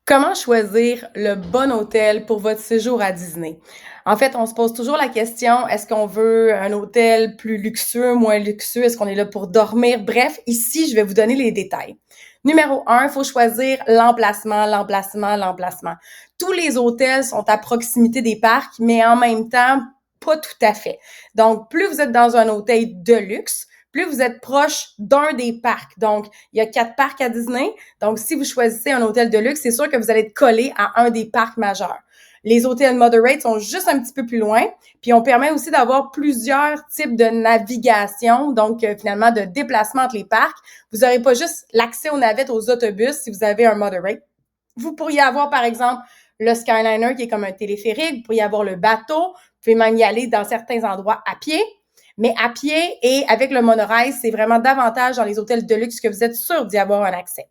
Comment choisir le bon hôtel pour votre séjour à Disney? En fait, on se pose toujours la question, est-ce qu'on veut un hôtel plus luxueux, moins luxueux? Est-ce qu'on est là pour dormir? Bref, ici, je vais vous donner les détails. Numéro 1, il faut choisir l'emplacement, l'emplacement, l'emplacement. Tous les hôtels sont à proximité des parcs, mais en même temps, pas tout à fait. Donc, plus vous êtes dans un hôtel de luxe, plus vous êtes proche d'un des parcs. Donc, il y a 4 parcs à Disney. Donc, si vous choisissez un hôtel de luxe, c'est sûr que vous allez être collé à un des parcs majeurs. Les hôtels moderate sont juste un petit peu plus loin, puis on permet aussi d'avoir plusieurs types de navigation, donc finalement de déplacement entre les parcs. Vous n'aurez pas juste l'accès aux navettes, aux autobus si vous avez un moderate. Vous pourriez avoir, par exemple, le Skyliner qui est comme un téléphérique, vous pourriez avoir le bateau, vous pouvez même y aller dans certains endroits à pied. Mais à pied et avec le monorail, c'est vraiment davantage dans les hôtels de luxe que vous êtes sûr d'y avoir un accès.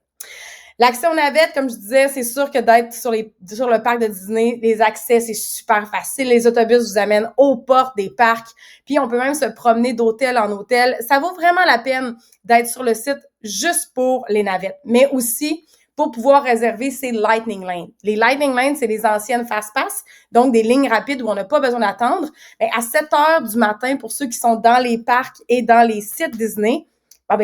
L'accès aux navettes, comme je disais, c'est sûr que d'être sur le parc de Disney, les accès, c'est super facile. Les autobus vous amènent aux portes des parcs. Puis, on peut même se promener d'hôtel en hôtel. Ça vaut vraiment la peine d'être sur le site juste pour les navettes. Mais aussi, pour pouvoir réserver ces Lightning Lanes. Les Lightning Lanes, c'est les anciennes Fast-Pass, donc des lignes rapides où on n'a pas besoin d'attendre. Mais à 7 heures du matin, pour ceux qui sont dans les parcs et dans les sites Disney,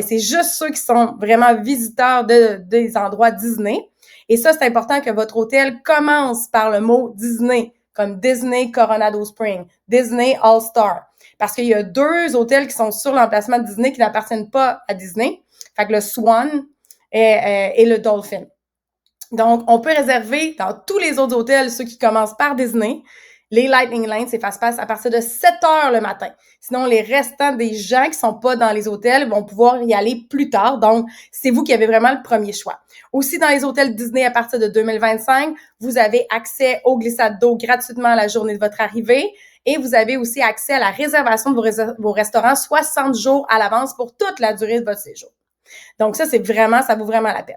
c'est juste ceux qui sont vraiment visiteurs des endroits Disney. Et ça, c'est important que votre hôtel commence par le mot Disney, comme Disney Coronado Springs, Disney All-Star. Parce qu'il y a 2 hôtels qui sont sur l'emplacement de Disney qui n'appartiennent pas à Disney. Fait que le Swan et le Dolphin. Donc, on peut réserver dans tous les autres hôtels, ceux qui commencent par Disney, les Lightning Lanes, c'est fast-pass à partir de 7 heures le matin. Sinon, les restants des gens qui sont pas dans les hôtels vont pouvoir y aller plus tard. Donc, c'est vous qui avez vraiment le premier choix. Aussi, dans les hôtels Disney, à partir de 2025, vous avez accès aux glissades d'eau gratuitement à la journée de votre arrivée. Et vous avez aussi accès à la réservation de vos restaurants 60 jours à l'avance pour toute la durée de votre séjour. Donc, ça vaut vraiment la peine.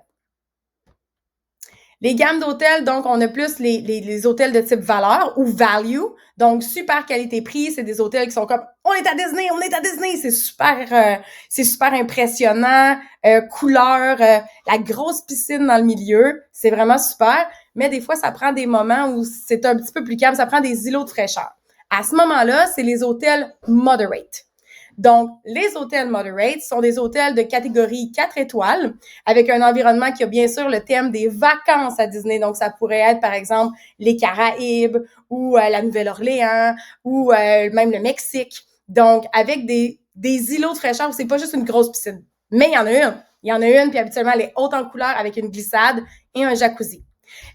Les gammes d'hôtels, donc, on a plus les hôtels de type valeur ou value. Donc, super qualité-prix. C'est des hôtels qui sont comme, on est à Disney, on est à Disney. C'est super impressionnant. Couleur, la grosse piscine dans le milieu. C'est vraiment super. Mais des fois, ça prend des moments où c'est un petit peu plus calme. Ça prend des îlots de fraîcheur. À ce moment-là, c'est les hôtels moderate. Donc, les hôtels moderate sont des hôtels de catégorie 4 étoiles avec un environnement qui a bien sûr le thème des vacances à Disney. Donc, ça pourrait être, par exemple, les Caraïbes ou la Nouvelle-Orléans ou même le Mexique. Donc, avec des îlots de fraîcheur, c'est pas juste une grosse piscine. Mais il y en a une. Il y en a une, puis habituellement, elle est haute en couleur avec une glissade et un jacuzzi.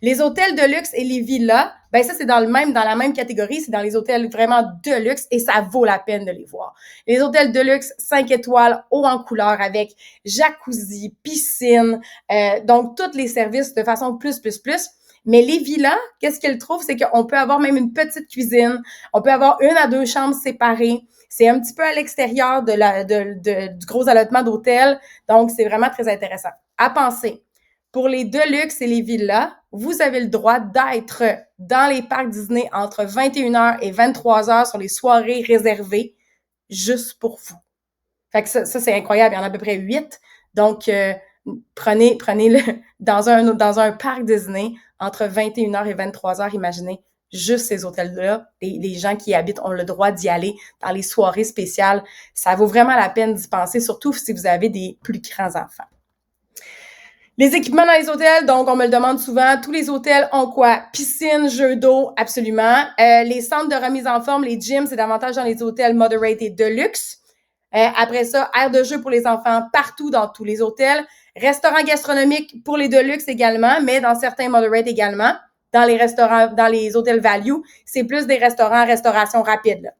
Les hôtels de luxe et les villas, ça c'est dans la même catégorie, c'est dans les hôtels vraiment de luxe et ça vaut la peine de les voir. Les hôtels de luxe 5 étoiles haut en couleur avec jacuzzi, piscine, donc tous les services de façon plus. Mais les villas, qu'est-ce qu'elles trouvent? C'est qu'on peut avoir même une petite cuisine, on peut avoir 1 à 2 chambres séparées. C'est un petit peu à l'extérieur du gros allotement d'hôtel, donc c'est vraiment très intéressant. À penser, pour les Deluxe et les villas, vous avez le droit d'être dans les parcs Disney entre 21h et 23h sur les soirées réservées juste pour vous. Fait que ça c'est incroyable. Il y en a à peu près 8. Donc, prenez-le dans un parc Disney entre 21h et 23h. Imaginez juste ces hôtels-là. Les gens qui y habitent ont le droit d'y aller dans les soirées spéciales. Ça vaut vraiment la peine d'y penser, surtout si vous avez des plus grands enfants. Les équipements dans les hôtels, donc on me le demande souvent, tous les hôtels ont quoi? Piscine, jeux d'eau, absolument. Les centres de remise en forme, les gyms, c'est davantage dans les hôtels moderate et de luxe. Après ça, aire de jeu pour les enfants partout dans tous les hôtels. Restaurants gastronomiques pour les de luxe également, mais dans certains moderate également. Dans les restaurants, dans les hôtels value, c'est plus des restaurants, restauration rapide, là.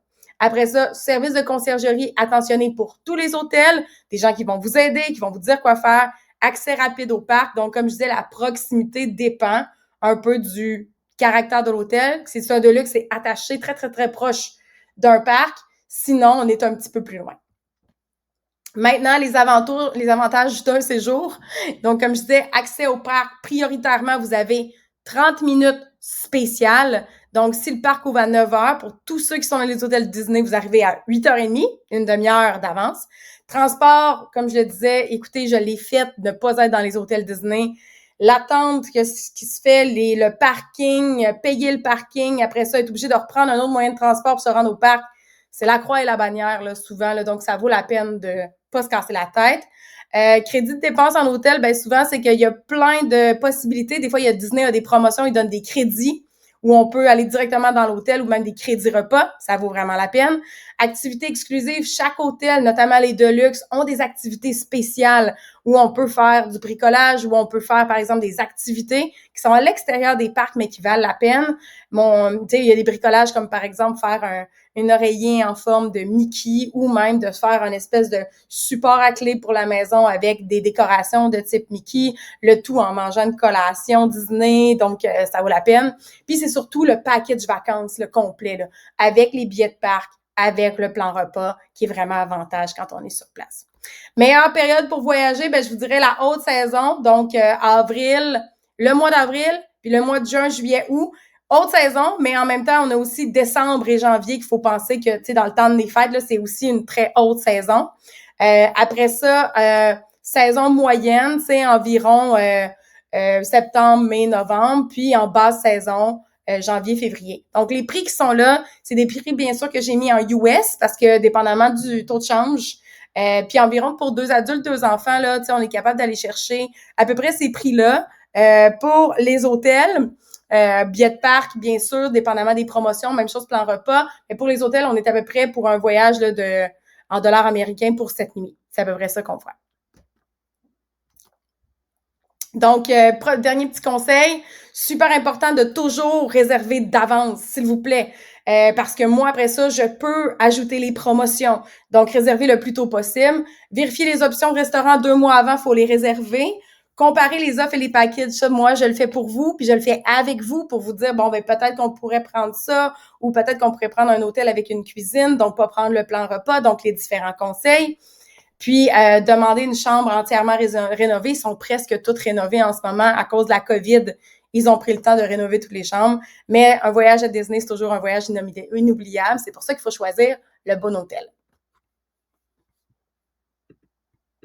Après ça, service de conciergerie attentionné pour tous les hôtels, des gens qui vont vous aider, qui vont vous dire quoi faire. Accès rapide au parc. Donc, comme je disais, la proximité dépend un peu du caractère de l'hôtel. Si c'est un de luxe, c'est attaché très, très, très proche d'un parc. Sinon, on est un petit peu plus loin. Maintenant, les avantages d'un séjour. Donc, comme je disais, accès au parc, prioritairement, vous avez 30 minutes spéciales. Donc, si le parc ouvre à 9 h, pour tous ceux qui sont dans les hôtels Disney, vous arrivez à 8h30, une demi-heure d'avance. Transport, comme je le disais, écoutez, je l'ai fait de ne pas être dans les hôtels Disney. l'attente qui se fait, le parking, payer le parking, après ça, être obligé de reprendre un autre moyen de transport pour se rendre au parc. C'est la croix et la bannière, là, souvent, là, donc ça vaut la peine de pas se casser la tête. Crédit de dépenses en hôtel, ben souvent, c'est qu'il y a plein de possibilités. Des fois, il y a Disney a des promotions, ils donnent des crédits où on peut aller directement dans l'hôtel ou même des crédits repas. Ça vaut vraiment la peine. Activités exclusives, chaque hôtel, notamment les Deluxe, ont des activités spéciales où on peut faire du bricolage, où on peut faire, par exemple, des activités qui sont à l'extérieur des parcs, mais qui valent la peine. Bon, tu sais, il y a des bricolages comme, par exemple, faire un oreiller en forme de Mickey ou même de faire une espèce de support à clé pour la maison avec des décorations de type Mickey, le tout en mangeant une collation Disney, donc ça vaut la peine. Puis c'est surtout le package vacances, le complet, là, avec les billets de parc, avec le plan repas, qui est vraiment avantage quand on est sur place. Meilleure période pour voyager, ben je vous dirais la haute saison, donc avril, le mois d'avril, puis le mois de juin, juillet, août. Haute saison, mais en même temps, on a aussi décembre et janvier qu'il faut penser que, tu sais, dans le temps des fêtes, là, c'est aussi une très haute saison. Après ça, saison moyenne, c'est environ septembre, mai, novembre, puis en basse saison, janvier, février. Donc, les prix qui sont là, c'est des prix, bien sûr, que j'ai mis en US parce que dépendamment du taux de change, puis environ pour 2 adultes, 2 enfants, là, tu sais, on est capable d'aller chercher à peu près ces prix-là. Pour les hôtels, billets de parc, bien sûr, dépendamment des promotions, même chose plan repas. Mais pour les hôtels, on est à peu près pour un voyage là, en dollars américains pour 7 nuits. C'est à peu près ça qu'on fait. Donc, dernier petit conseil, super important de toujours réserver d'avance, s'il vous plaît. Parce que moi, après ça, je peux ajouter les promotions. Donc, réserver le plus tôt possible. Vérifier les options restaurant 2 mois avant, il faut les réserver. Comparer les offres et les packages, ça, moi, je le fais pour vous, puis je le fais avec vous pour vous dire, bon, ben peut-être qu'on pourrait prendre ça, ou peut-être qu'on pourrait prendre un hôtel avec une cuisine, donc pas prendre le plan repas, donc les différents conseils. Puis, demander une chambre entièrement rénovée. Ils sont presque toutes rénovées en ce moment à cause de la COVID. Ils ont pris le temps de rénover toutes les chambres. Mais un voyage à Disney, c'est toujours un voyage inoubliable. C'est pour ça qu'il faut choisir le bon hôtel.